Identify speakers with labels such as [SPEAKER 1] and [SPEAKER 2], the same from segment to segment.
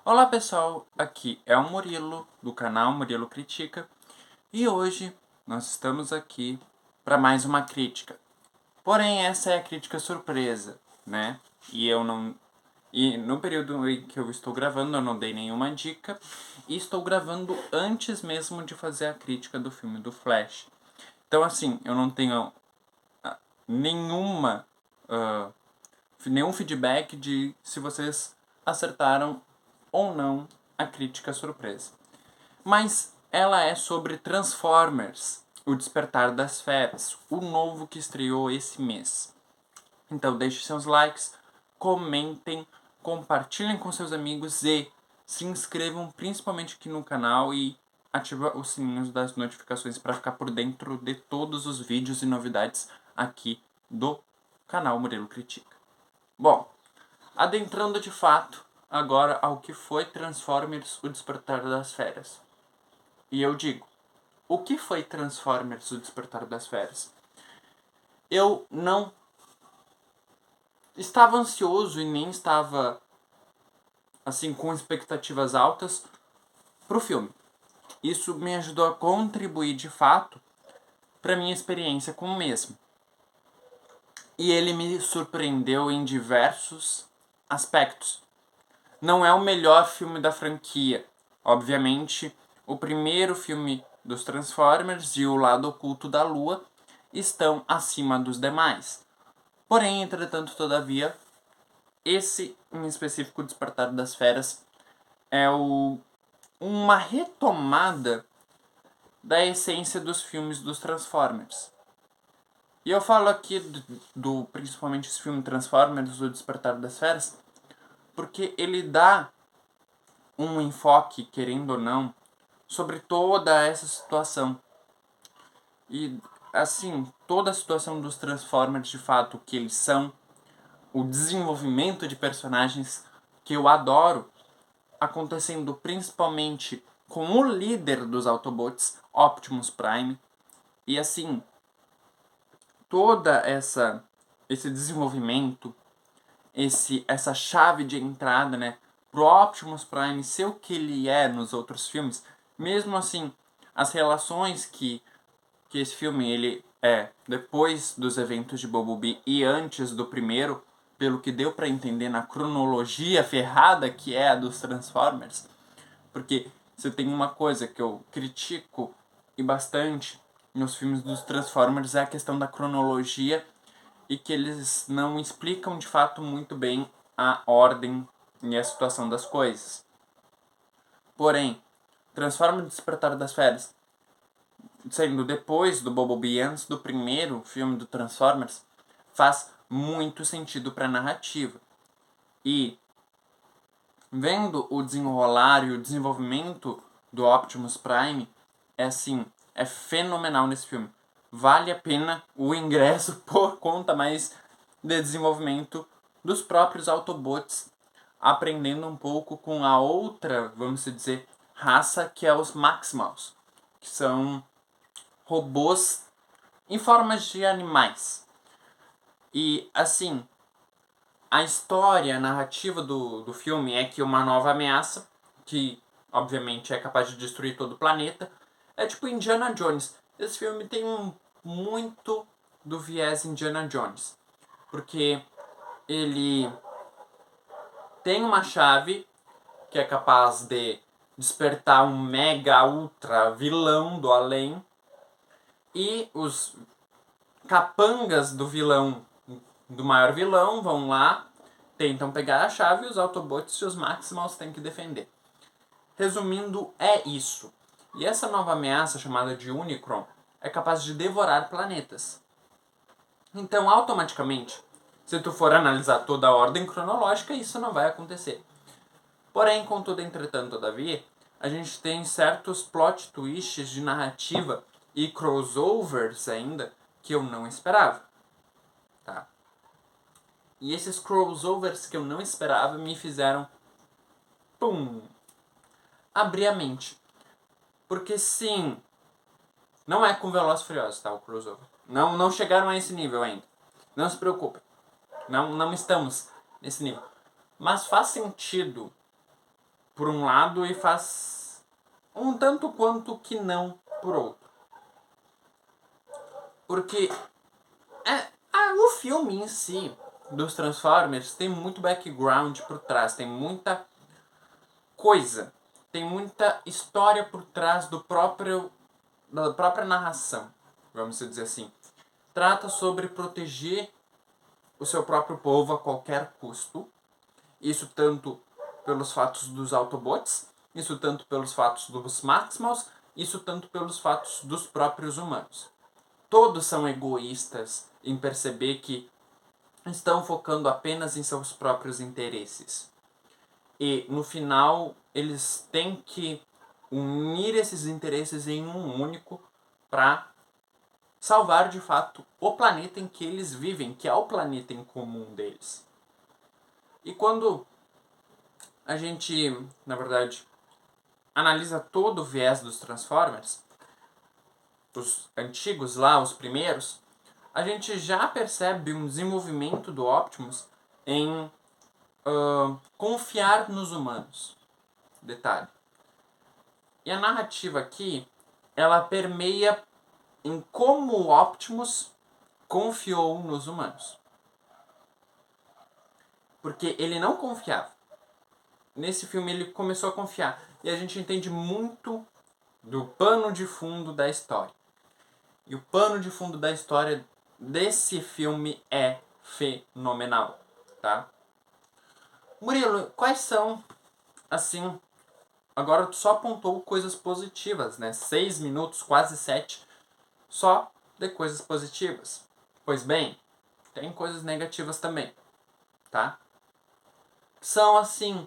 [SPEAKER 1] Olá pessoal, aqui é o Murilo, do canal Murilo Critica, e hoje nós estamos aqui para mais uma crítica. Porém, essa é a crítica surpresa, né? E no período em que eu estou gravando, eu não dei nenhuma dica, e estou gravando antes mesmo de fazer a crítica do filme do Flash. Então, assim, eu não tenho nenhuma nenhum feedback de se vocês acertaram ou não a crítica surpresa. Mas ela é sobre Transformers, O Despertar das Feras, o novo que estreou esse mês. Então deixem seus likes, comentem, compartilhem com seus amigos e se inscrevam principalmente aqui no canal e ativem os sininhos das notificações para ficar por dentro de todos os vídeos e novidades aqui do canal Murilo Critica. Bom, adentrando de fato agora ao que foi Transformers O Despertar das Feras. E eu digo, o que foi Transformers O Despertar das Feras? Eu não estava ansioso e nem estava assim com expectativas altas pro filme. Isso me ajudou a contribuir de fato para minha experiência com o mesmo. E ele me surpreendeu em diversos aspectos. Não é o melhor filme da franquia. Obviamente, o primeiro filme dos Transformers e O Lado Oculto da Lua estão acima dos demais. Porém, entretanto, todavia, esse em específico, Despertar das Feras, é uma retomada da essência dos filmes dos Transformers. E eu falo aqui principalmente esse filme Transformers, O Despertar das Feras, porque ele dá um enfoque, querendo ou não, sobre toda essa situação. E, assim, toda a situação dos Transformers, de fato, que eles são, o desenvolvimento de personagens que eu adoro, acontecendo principalmente com o líder dos Autobots, Optimus Prime. E, assim, toda esse desenvolvimento, essa chave de entrada, né, pro Optimus Prime ser o que ele é nos outros filmes, mesmo assim, as relações que esse filme ele é depois dos eventos de Bumblebee e antes do primeiro, pelo que deu para entender na cronologia ferrada que é a dos Transformers, porque se tem uma coisa que eu critico e bastante nos filmes dos Transformers é a questão da cronologia e que eles não explicam de fato muito bem a ordem e a situação das coisas. Porém, Transformers Despertar das Feras, sendo depois do Bumblebee, antes do primeiro filme do Transformers, faz muito sentido para a narrativa. E vendo o desenrolar e o desenvolvimento do Optimus Prime, é assim, é fenomenal nesse filme. Vale a pena o ingresso por conta mais de desenvolvimento dos próprios Autobots, aprendendo um pouco com a outra, vamos dizer, raça que é os Maximals, que são robôs em formas de animais. E assim, a história, a narrativa do filme é que uma nova ameaça, que obviamente é capaz de destruir todo o planeta, é tipo Indiana Jones. Esse filme tem muito do viés Indiana Jones, porque ele tem uma chave que é capaz de despertar um mega ultra vilão do além e os capangas do vilão, do maior vilão, vão lá, tentam pegar a chave e os Autobots e os Maximals têm que defender. Resumindo, é isso. E essa nova ameaça, chamada de Unicron, é capaz de devorar planetas. Então, automaticamente, se tu for analisar toda a ordem cronológica, isso não vai acontecer. Porém, contudo, entretanto, todavia, a gente tem certos plot twists de narrativa e crossovers ainda que eu não esperava. Tá? E esses crossovers que eu não esperava me fizeram pum, abrir a mente. Porque sim, não é com Velozes e Furiosos, tá, o crossover. Não chegaram a esse nível ainda. Não se preocupem. Não estamos nesse nível. Mas faz sentido por um lado e faz um tanto quanto que não por outro. Porque o filme em si dos Transformers tem muito background por trás, tem muita coisa, tem muita história por trás da própria narração, vamos dizer assim. Trata sobre proteger o seu próprio povo a qualquer custo. Isso tanto pelos fatos dos Autobots, isso tanto pelos fatos dos Maximals, isso tanto pelos fatos dos próprios humanos. Todos são egoístas em perceber que estão focando apenas em seus próprios interesses. E no final eles têm que unir esses interesses em um único para salvar de fato o planeta em que eles vivem, que é o planeta em comum deles. E quando a gente, na verdade, analisa todo o viés dos Transformers, os antigos lá, os primeiros, a gente já percebe um desenvolvimento do Optimus em confiar nos humanos. Detalhe. E a narrativa aqui, ela permeia em como o Optimus confiou nos humanos. Porque ele não confiava. Nesse filme ele começou a confiar. E a gente entende muito do pano de fundo da história. E o pano de fundo da história desse filme é fenomenal, tá? Murilo, quais são, assim, agora tu só apontou coisas positivas, né? 6 minutos, quase 7, só de coisas positivas. Pois bem, tem coisas negativas também, tá? São, assim,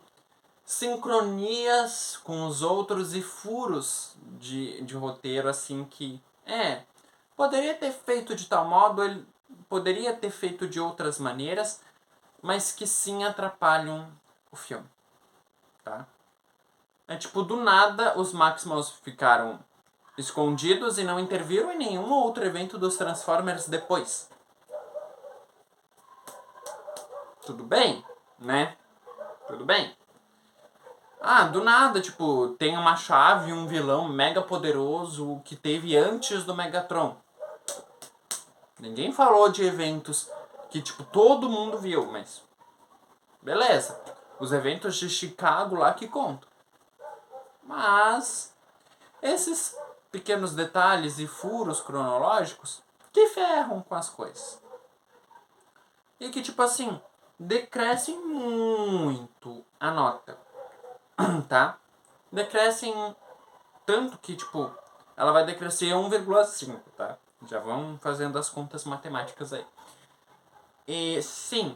[SPEAKER 1] sincronias com os outros e furos de roteiro, assim, que... poderia ter feito de tal modo, ele poderia ter feito de outras maneiras, mas que sim atrapalham o filme, tá? É tipo, do nada os Maximals ficaram escondidos e não interviram em nenhum outro evento dos Transformers depois. Tudo bem, né? Tudo bem. Do nada, tipo, tem uma chave, um vilão mega poderoso que teve antes do Megatron. Ninguém falou de eventos que, tipo, todo mundo viu, mas... beleza. Os eventos de Chicago lá que contam. Mas... esses pequenos detalhes e furos cronológicos que ferram com as coisas. E que, tipo assim, decrescem muito a nota. Tá? Decrescem tanto que, tipo, ela vai decrescer 1,5, tá? Já vão fazendo as contas matemáticas aí. E sim,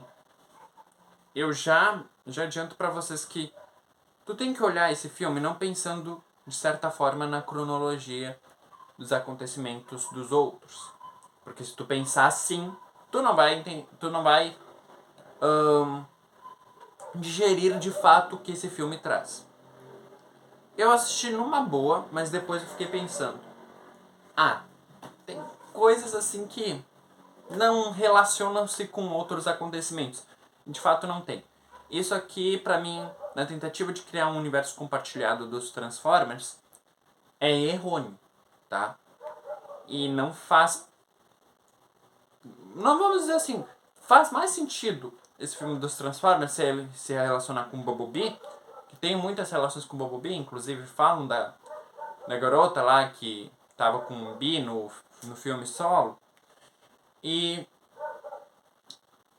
[SPEAKER 1] eu já adianto pra vocês que tu tem que olhar esse filme não pensando, de certa forma, na cronologia dos acontecimentos dos outros. Porque se tu pensar assim, tu não vai digerir de fato o que esse filme traz. Eu assisti numa boa, mas depois eu fiquei pensando. Tem coisas assim que não relacionam-se com outros acontecimentos. De fato não tem. Isso aqui, pra mim, na tentativa de criar um universo compartilhado dos Transformers, é errôneo, tá? E não faz... não vamos dizer assim, faz mais sentido esse filme dos Transformers se relacionar com o Bumblebee, que tem muitas relações com o Bumblebee, inclusive falam da garota lá que tava com o Bee no filme solo. E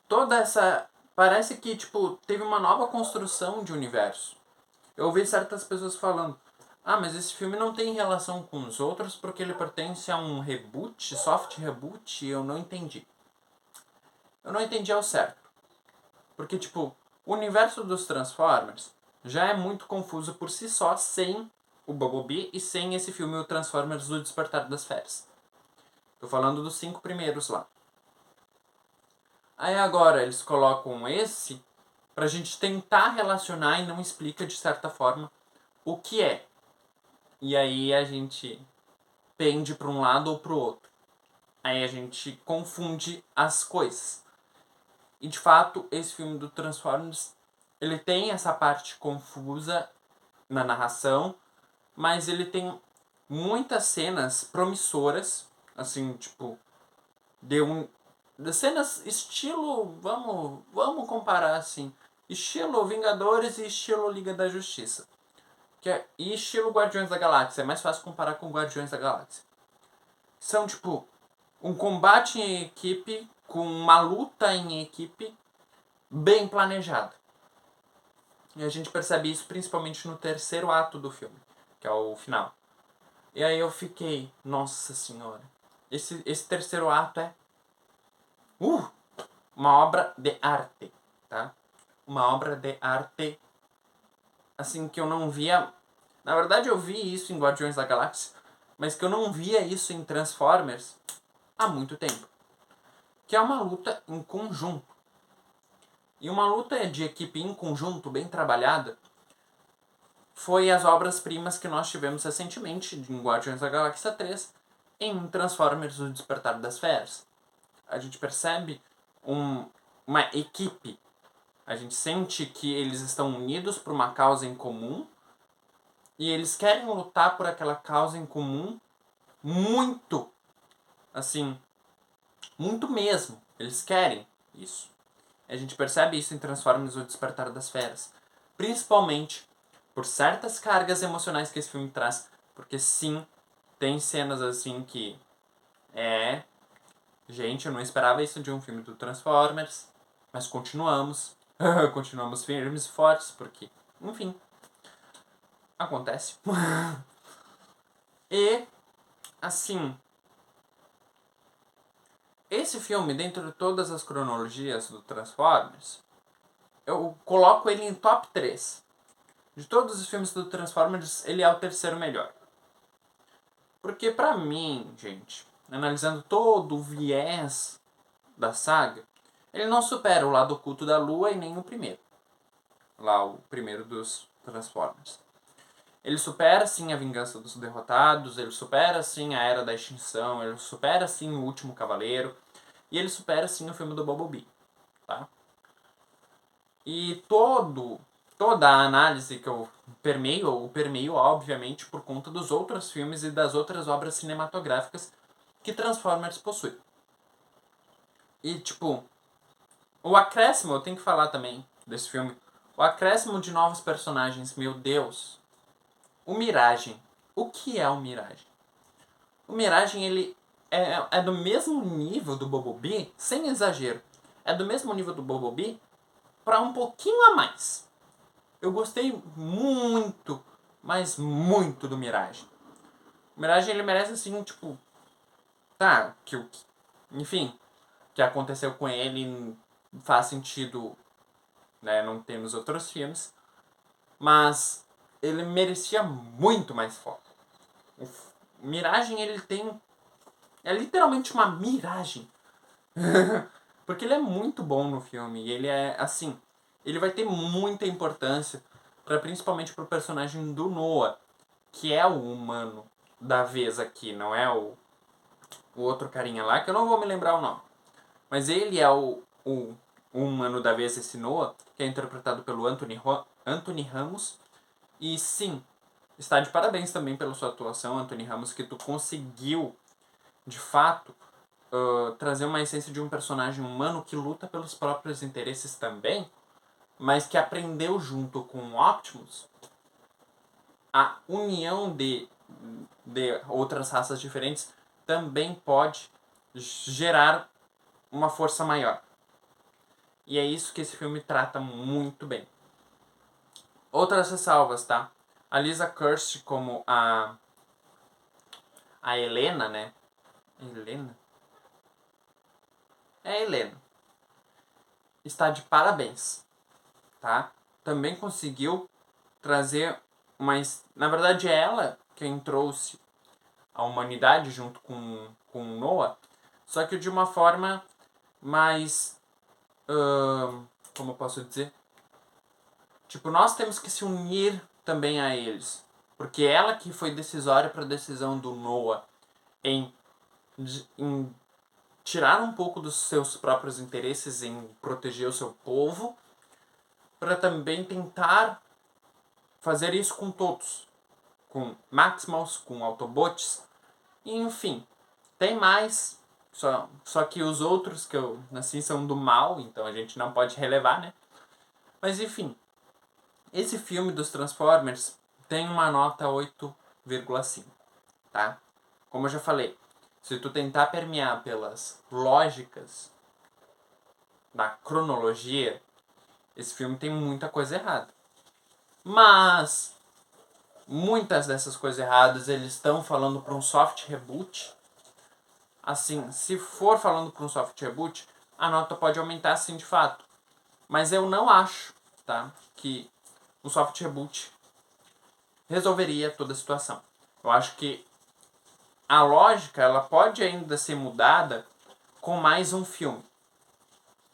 [SPEAKER 1] toda essa... parece que, tipo, teve uma nova construção de universo. Eu ouvi certas pessoas falando, mas esse filme não tem relação com os outros porque ele pertence a um reboot, soft reboot, e eu não entendi. Eu não entendi ao certo. Porque, tipo, o universo dos Transformers já é muito confuso por si só sem o Bumblebee e sem esse filme, o Transformers do Despertar das Férias. Tô falando dos 5 primeiros lá. Aí agora eles colocam esse pra gente tentar relacionar e não explica de certa forma o que é. E aí a gente pende para um lado ou pro outro. Aí a gente confunde as coisas. E de fato, esse filme do Transformers, ele tem essa parte confusa na narração, mas ele tem muitas cenas promissoras, assim, tipo, de cenas estilo, vamos comparar assim, estilo Vingadores e estilo Liga da Justiça. E estilo Guardiões da Galáxia, é mais fácil comparar com Guardiões da Galáxia. São tipo um combate em equipe com uma luta em equipe bem planejada. E a gente percebe isso principalmente no terceiro ato do filme, que é o final. E aí eu fiquei, nossa senhora, esse terceiro ato é uma obra de arte, tá? Uma obra de arte, assim, que eu não via... Na verdade eu vi isso em Guardiões da Galáxia, mas que eu não via isso em Transformers há muito tempo. Que é uma luta em conjunto. E uma luta de equipe em conjunto, bem trabalhada, foi as obras-primas que nós tivemos recentemente em Guardiões da Galáxia 3, em Transformers: O Despertar das Feras. A gente percebe uma equipe. A gente sente que eles estão unidos por uma causa em comum e eles querem lutar por aquela causa em comum muito, assim, muito mesmo. Eles querem isso. A gente percebe isso em Transformers: O Despertar das Feras. Principalmente por certas cargas emocionais que esse filme traz. Porque sim, tem cenas assim que... Gente, eu não esperava isso de um filme do Transformers. Mas continuamos. Continuamos firmes e fortes, porque... Enfim. Acontece. E, assim... Esse filme, dentro de todas as cronologias do Transformers, eu coloco ele em top 3. De todos os filmes do Transformers, ele é o terceiro melhor. Porque pra mim, gente, analisando todo o viés da saga, ele não supera o Lado Oculto da Lua e nem o primeiro. Lá, o primeiro dos Transformers. Ele supera, sim, a Vingança dos Derrotados, ele supera, sim, a Era da Extinção, ele supera, sim, o Último Cavaleiro, e ele supera, sim, o filme do Bumblebee, tá? E toda a análise que eu permeio, obviamente, por conta dos outros filmes e das outras obras cinematográficas que Transformers possui. E, tipo, o acréscimo, eu tenho que falar também desse filme, o acréscimo de novos personagens, meu Deus. O Mirage. O que é o Mirage? O Mirage, ele é do mesmo nível do Bumblebee, sem exagero. É do mesmo nível do Bumblebee para um pouquinho a mais. Eu gostei muito, mas muito do Mirage. O Mirage, ele merece assim, tipo... Tá, enfim, o que aconteceu com ele faz sentido, né, não ter nos outros filmes. Mas ele merecia muito mais foco. O Miragem, ele tem... É literalmente uma miragem. Porque ele é muito bom no filme. E ele é, assim... Ele vai ter muita importância, principalmente pro personagem do Noah, que é o humano da vez aqui, não é o outro carinha lá, que eu não vou me lembrar o nome. Mas ele é o humano da vez, esse Noah, que é interpretado pelo Anthony Ramos. E sim, está de parabéns também pela sua atuação, Anthony Ramos, que tu conseguiu, de fato, trazer uma essência de um personagem humano que luta pelos próprios interesses também, mas que aprendeu junto com o Optimus a união de outras raças diferentes também pode gerar uma força maior. E é isso que esse filme trata muito bem. Outras ressalvas, tá? A Lisa Kirst como a Helena, né? Helena? É a Helena. Está de parabéns, tá? Também conseguiu trazer mais... Na verdade, é ela quem trouxe a humanidade junto com o Noah, só que de uma forma mais... como eu posso dizer? Tipo, nós temos que se unir também a eles. Porque ela que foi decisória para a decisão do Noah em tirar um pouco dos seus próprios interesses em proteger o seu povo, para também tentar fazer isso com todos. Com Maximals, com Autobots, enfim. Tem mais, só que os outros que eu nasci são do mal, então a gente não pode relevar, né? Mas enfim, esse filme dos Transformers tem uma nota 8,5, tá? Como eu já falei, se tu tentar permear pelas lógicas da cronologia, esse filme tem muita coisa errada. Mas muitas dessas coisas erradas eles estão falando para um soft reboot. Assim, se for falando para um soft reboot, a nota pode aumentar sim de fato. Mas eu não acho, tá, que um soft reboot resolveria toda a situação. Eu acho que a lógica ela pode ainda ser mudada com mais um filme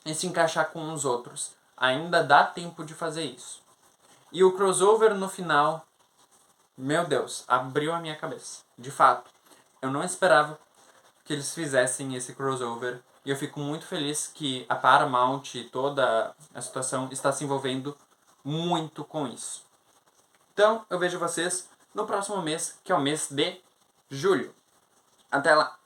[SPEAKER 1] e se encaixar com os outros. Ainda dá tempo de fazer isso. E o crossover no final, meu Deus, abriu a minha cabeça. De fato, eu não esperava que eles fizessem esse crossover. E eu fico muito feliz que a Paramount e toda a situação está se envolvendo muito com isso. Então, eu vejo vocês no próximo mês, que é o mês de julho. Até lá!